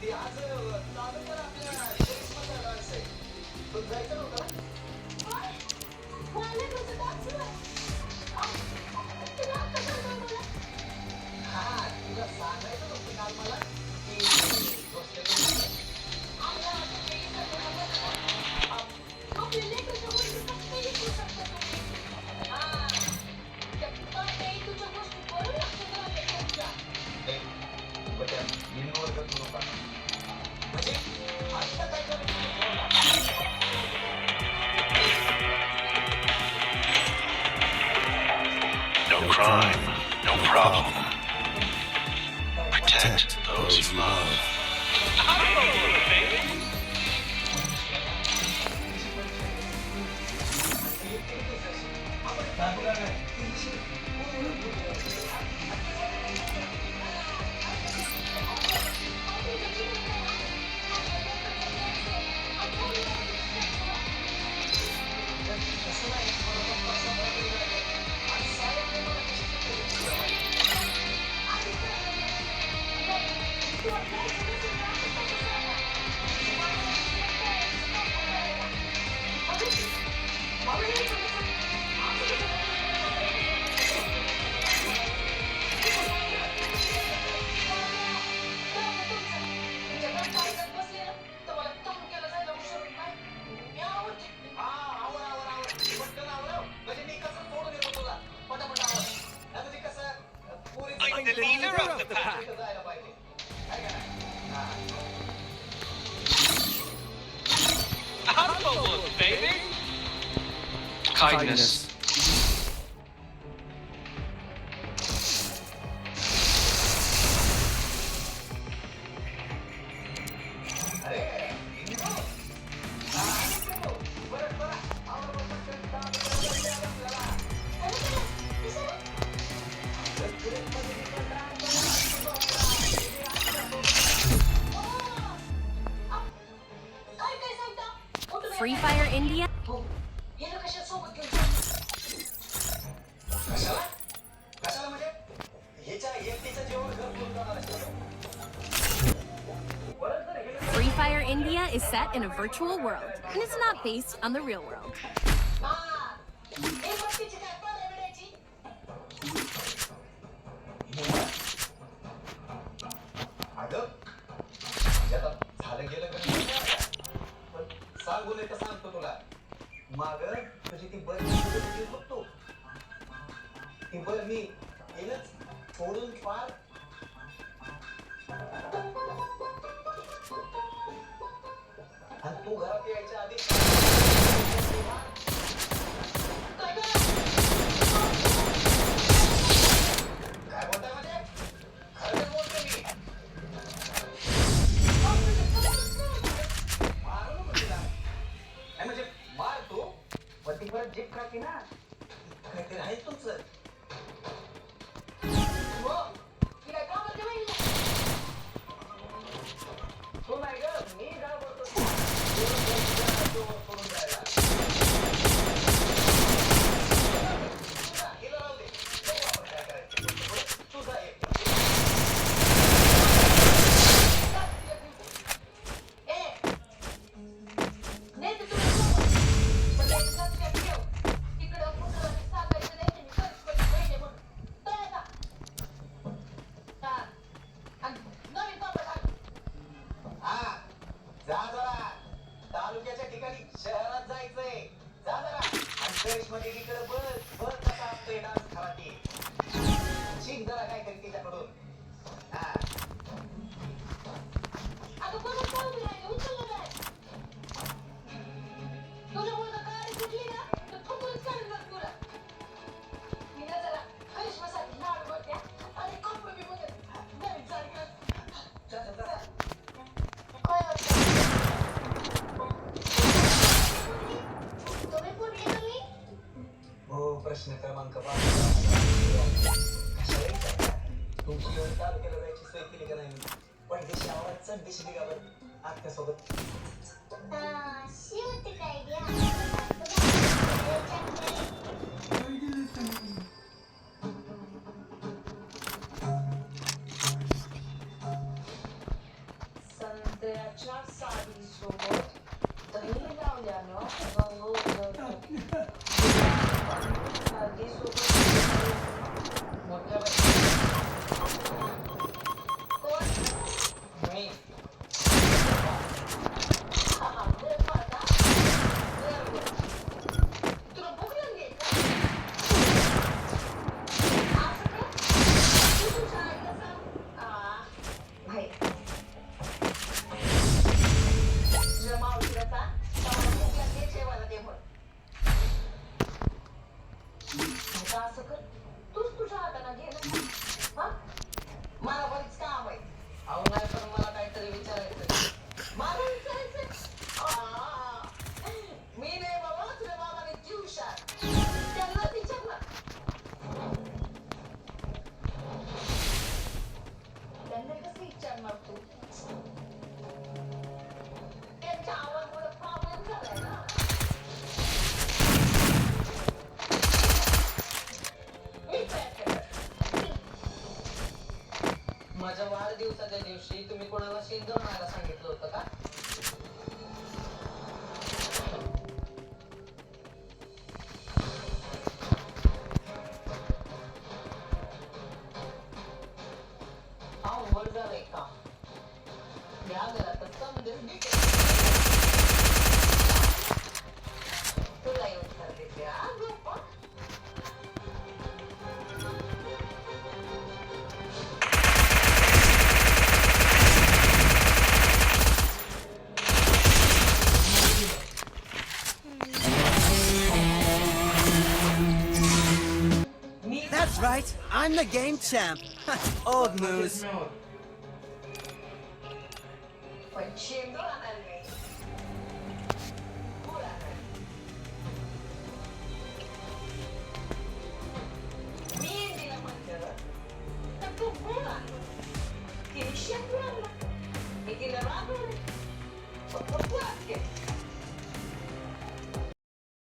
No crime, no problem. Protect those you love. I'm the leader of the pack. Outlaws, baby. Kindness. Free Fire India? Free Fire India is set in a virtual world and is not based on the real world. प्रश्न क्रमांक 5 तुमची येऊन तालुक्याला जायची सोय केली का नाही पण देशी आवाज चढ देशी निघावर आत्यासोबत शिवते काय द्या आंब्याच्या सालीसोबत दही लावल्यानं रंग उतरतो. हळदीसोबत मोठ्या कोण? मी. हा, बरं का? बरं. तुला भूक लागली का? असं का? तू तुझ्या आईला सांग. नाही. तुझ्या मावशीला सांग, मला भूक लागली, जेवायला दे म्हणून. आता असं कर, तूच तुझ्या हाताने घे ना. हा? मला बरीच काम आहे. अहो नाही पण मला काहीतरी विचारायचं. मला विचारायचं? मी नाही बाबा, तुझ्या बाबाने जीव हुशार. त्यांना विचार ना. त्यांना कसं विचारणार तू? त्यांच्या आवाजामुळे प्रॉब्लेम झालाय ना. मी प्रयत्न करते. माझ्या वाढदिवसाच्या दिवशी तुम्ही कोणाला शेंदूर आणायला सांगितलं होतं का? अवघड झालंय का? या घरातच समजेल. तुला येऊन कर देते हा झोपा. That's right, I'm the game champ. Old news. पण शेंदूर आणायला नाही.